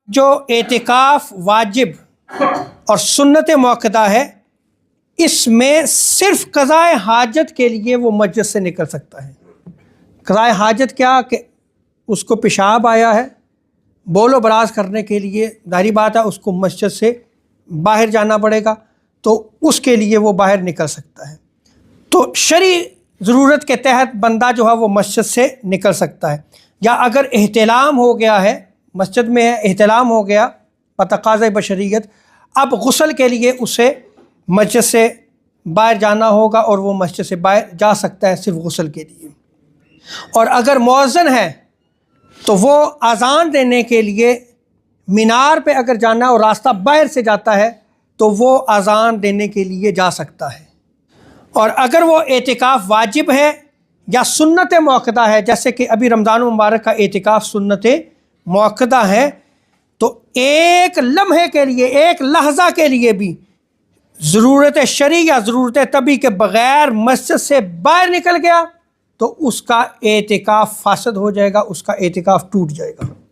جو اعتکاف واجب اور سنت موقدہ ہے، اس میں صرف قضاء حاجت کے لیے وہ مسجد سے نکل سکتا ہے۔ قضاء حاجت کیا کہ اس کو پیشاب آیا ہے، بول و براز کرنے کے لیے ظاہری بات ہے اس کو مسجد سے باہر جانا پڑے گا، تو اس کے لیے وہ باہر نکل سکتا ہے۔ تو شرعی ضرورت کے تحت بندہ جو ہے وہ مسجد سے نکل سکتا ہے۔ یا اگر احتلام ہو گیا ہے، مسجد میں ہے، احتلام ہو گیا بتقاضۂ بشریت، اب غسل کے لیے اسے مسجد سے باہر جانا ہوگا اور وہ مسجد سے باہر جا سکتا ہے صرف غسل کے لیے۔ اور اگر مؤذن ہے تو وہ اذان دینے کے لیے مینار پہ اگر جانا اور راستہ باہر سے جاتا ہے تو وہ اذان دینے کے لیے جا سکتا ہے۔ اور اگر وہ اعتکاف واجب ہے یا سنت موقدہ ہے، جیسے کہ ابھی رمضان المبارک کا اعتکاف سنت موقدہ ہے، تو ایک لمحے کے لیے، ایک لحظہ کے لیے بھی ضرورت شرعی یا ضرورت طبی کے بغیر مسجد سے باہر نکل گیا تو اس کا اعتکاف فاسد ہو جائے گا، اس کا اعتکاف ٹوٹ جائے گا۔